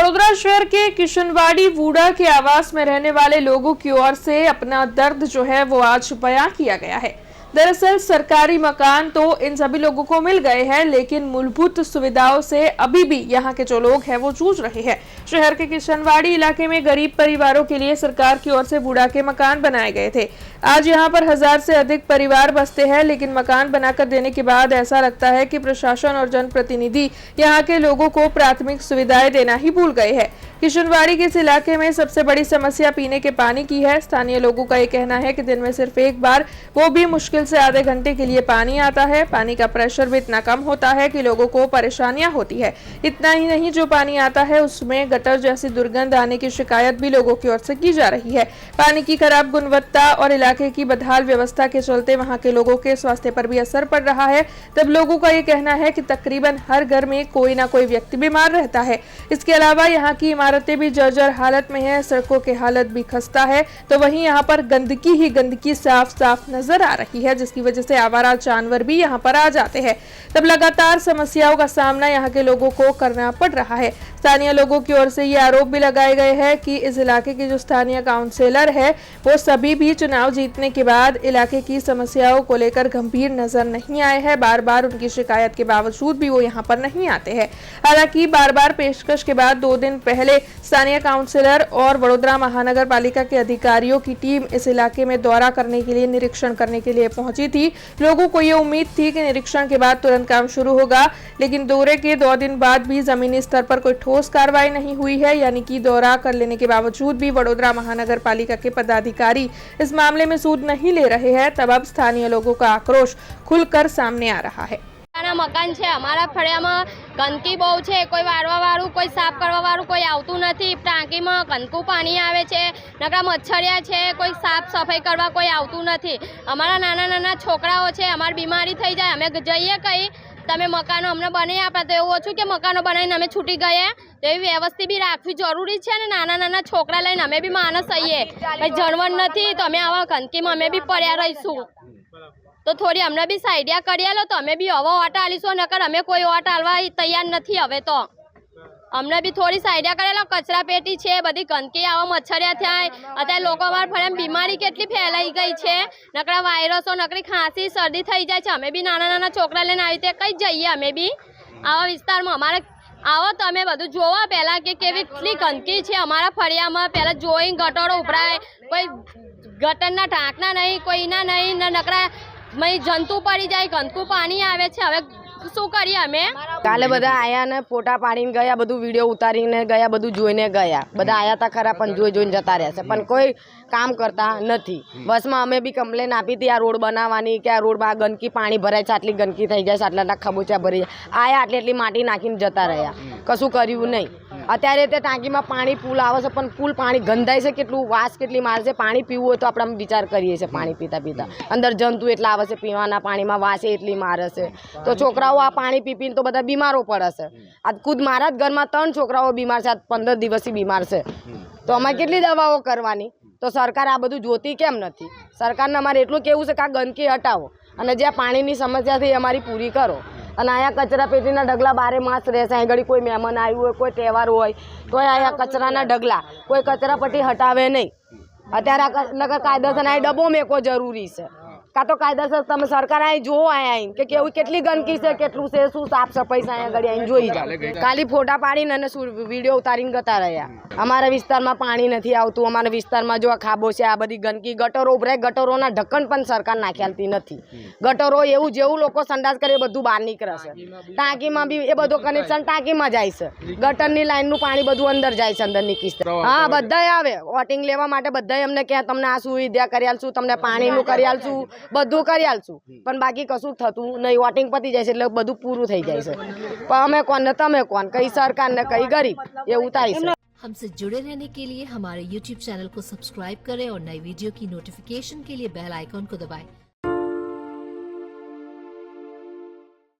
वडोदरा शहर के किशनवाड़ी वूडा के आवास में रहने वाले लोगों की ओर से अपना दर्द जो है वो आज बयां किया गया है। दरअसल सरकारी मकान तो इन सभी लोगों को मिल गए हैं, लेकिन मूलभूत सुविधाओं से अभी भी यहाँ के जो लोग हैं वो जूझ रहे हैं। शहर के किशनवाड़ी इलाके में गरीब परिवारों के लिए सरकार की ओर से वूडा के मकान बनाए गए थे। आज यहाँ पर 1000 से अधिक परिवार बसते हैं, लेकिन मकान बनाकर देने के बाद ऐसा लगता है कि प्रशासन और जनप्रतिनिधि यहाँ के लोगों को प्राथमिक सुविधाएं देना ही भूल गए हैं। किशनवाड़ी के इस इलाके में सबसे बड़ी समस्या पीने के पानी की है। स्थानीय लोगों का ये कहना है कि दिन में सिर्फ एक बार, वो भी मुश्किल से आधे घंटे के लिए पानी आता है। पानी का प्रेशर भी इतना कम होता है कि लोगों को परेशानियां होती है। इतना ही नहीं, जो पानी आता है उसमें गटर जैसी दुर्गंध आने की शिकायत भी लोगों की ओर से की जा रही है। पानी की खराब गुणवत्ता और इलाके की बदहाल व्यवस्था के चलते वहां के लोगों के स्वास्थ्य पर भी असर पड़ रहा है। तब लोगों का ये कहना है कि तकरीबन हर घर में कोई ना कोई व्यक्ति बीमार रहता है। इसके अलावा यहाँ की इमारतें भी जर्जर हालत में है, सड़कों की हालत भी खस्ता है, तो वहीं यहाँ पर गंदगी ही गंदगी साफ साफ नजर आ रही है, जिसकी वजह से आवारा जानवर भी यहाँ पर आ जाते हैं। तब लगातार समस्याओं का सामना यहाँ के लोगों को करना पड़ रहा है। स्थानीय लोगों की ओर से ये आरोप भी लगाए गए हैं कि इस इलाके के जो स्थानीय काउंसिलर है वो सभी भी चुनाव जीतने के बाद इलाके की समस्याओं को लेकर गंभीर नजर नहीं आए हैं। बार बार उनकी शिकायत के बावजूद भी वो यहाँ पर नहीं आते हैं। हालांकि बार बार पेशकश के बाद 2 दिन पहले स्थानीय काउंसिलर और वडोदरा महानगर पालिका के अधिकारियों की टीम इस इलाके में दौरा करने के लिए, निरीक्षण करने के लिए पहुंची थी। लोगों को ये उम्मीद थी कि निरीक्षण के बाद तुरंत काम शुरू होगा, लेकिन दौरे के 2 दिन बाद भी जमीनी स्तर पर कोई ठोस कार्रवाई नहीं हुई है। यानी कि दौरा कर लेने के बावजूद भी वडोदरा महानगर पालिका के पदाधिकारी इस मामले में सूद नहीं ले रहे हैं। तब अब स्थानीय लोगों का आक्रोश खुलकर सामने आ रहा है। मकान है अमरा फड़िया गंदकी बहुत है, कोई वारवा वाळू, कोई साफ करवा वाळू कोई आवतुं नहीं। टाँकी में गंदकू पानी आवे छे, नकरा मच्छरिया है, कोई साफ सफाई करवा कोई आवतुं नहीं। अमरा नाना नाना छोकराओ छे, अमारी बीमारी थई जाए, अमे जईए कई तमे मकानो अमने बनावी आपा तो एवुं ओछुं के मकानो बनावीने अमे छूटी गए, तो एवी व्यवस्था भी राखवी जरूरी है ने। नाना नाना छोकरा लईने अमे भी माणस छीए, कई जणवण नहीं, तो अमे आवा गंदकीमां अमे भी पड्या रहीशुं। तो थोड़ी हमने भी साइडिया करी लो, तो अमे भी हवे ओट आलीशुं, नकर अमे कोई ओट आलवा तैयार नहीं। हवे तो हमने भी थोड़ी साइडिया करेलो। कचरा पेटी है, बधी गंदकी आवा, मच्छरिया थाय। अत्यारे लोको अमारा फळियामां बीमारी केटली फैलाई गई है, नकरा वायरसो, नकरी खांसी सर्दी थई जाय छे। अमे भी नाना नाना छोकरा लईने आवी रीते कई जईए। अमे भी आवा विस्तारमां अमारे आओ तो अमे बधुं जोवा पहेला के केवी केटली गंदकी है अमारा फळियामां। पहेला जोई गटरो उभराय, कोई गटरना ढांकना नहीं, कोई ना नहीं, नकरा मई जंतु पड़ी जाए, गंदकू पानी आवे छे। हवे શું કરીએ અમે? કાલે બધા આયા ને ફોટા પાડીને ગયા, બધું વિડીયો ઉતારીને ગયા, બધું જોઈને ગયા। બધા આયા તા ખરા પણ જોઈને જતા રહ્યા છે, પણ કોઈ કામ કરતા નથી। બસમાં અમે બી કમ્પ્લેન આપી હતી આ રોડ બનાવવાની, કે આ રોડમાં ગંદકી પાણી ભરાય છે, આટલી ગંદકી થઈ જાય છે, આટલા ખબોચા ભરી જાય। આયા આટલી માટી નાખીને જતા રહ્યા, કશું કર્યું નહીં। અત્યારે તે ટાંકીમાં પાણી પુલ આવે છે, પણ પુલ પાણી ગંધાય છે, કેટલું વાસ કેટલી મારે છે। પાણી પીવું હોય તો આપણે વિચાર કરીએ છીએ, પાણી પીતા પીતા અંદર જંતુ એટલા આવે છે, પીવાના પાણીમાં વાસે એટલી મારે છે, તો છોકરાઓ આ પાણી પી પીને તો બધા બીમારો પડે છે। આ ખુદ મારા જ ઘરમાં 3 છોકરાઓ બીમાર છે, 15 દિવસથી બીમાર છે, તો અમારે કેટલી દવાઓ કરવાની? તો સરકાર આ બધું જોતી કેમ નથી? સરકારને અમારે એટલું કહેવું છે કે આ ગંદકી હટાવો અને જે પાણીની સમસ્યા છે એ અમારી પૂરી કરો। અને અહીંયા કચરા પેટીના ઢગલા 12 માસ રહેશે। અહીં ઘડી કોઈ મહેમાન આવ્યું હોય, કોઈ તહેવાર હોય, તો અહીંયા કચરાના ઢગલા, કોઈ કચરા પટ્ટી હટાવે નહીં। અત્યારે નકર કાયદેસર અહીં ડબ્બો મેકો જરૂરી છે, કાં તો કાયદેસર તમે સરકાર અહીં જોવો આવીને કે કેવું કેટલી ગંદકી છે, કેટલું છે, શું સાફ સફાઈ છે, અહીંયા ઘડી આવીને જોઈ જાઓ। ખાલી ફોટા પાડીને અને વિડીયો ઉતારીને જતા રહ્યા। અમારા વિસ્તારમાં પાણી નથી આવતું। અમારા વિસ્તારમાં જો આ ખાબો છે, આ બધી ગંદકી, ગટરો ઉભરાય, ગટરોના ઢક્કન પણ સરકાર નાખી આલતી નથી। ગટરો એવું જેવું લોકો સંડાસ કરે એ બધું બહાર નીકળે છે। ટાંકીમાં બી એ બધું કનેક્શન ટાંકીમાં જાય છે, ગટરની લાઈનનું પાણી બધું અંદર જાય છે, અંદરની કિસ્ત। હા, બધાય આવે વોટિંગ લેવા માટે, બધાય અમને કહે તમને આ સુવિધા કરી આલશું, તમને પાણીનું કરી આલશું, બધું કરી આલશું, પણ બાકી કશું થતું નહીં। વોટિંગ પતી જાય છે એટલે બધું પૂરું થઈ જાય છે, પણ અમે કોણ ને તમે કોણ, કઈ સરકાર ને કઈ ગરીબ, એવું થાય છે। हमसे जुड़े रहने के लिए हमारे YouTube चैनल को सब्सक्राइब करें और नई वीडियो की नोटिफिकेशन के लिए बेल आइकॉन को दबाएं।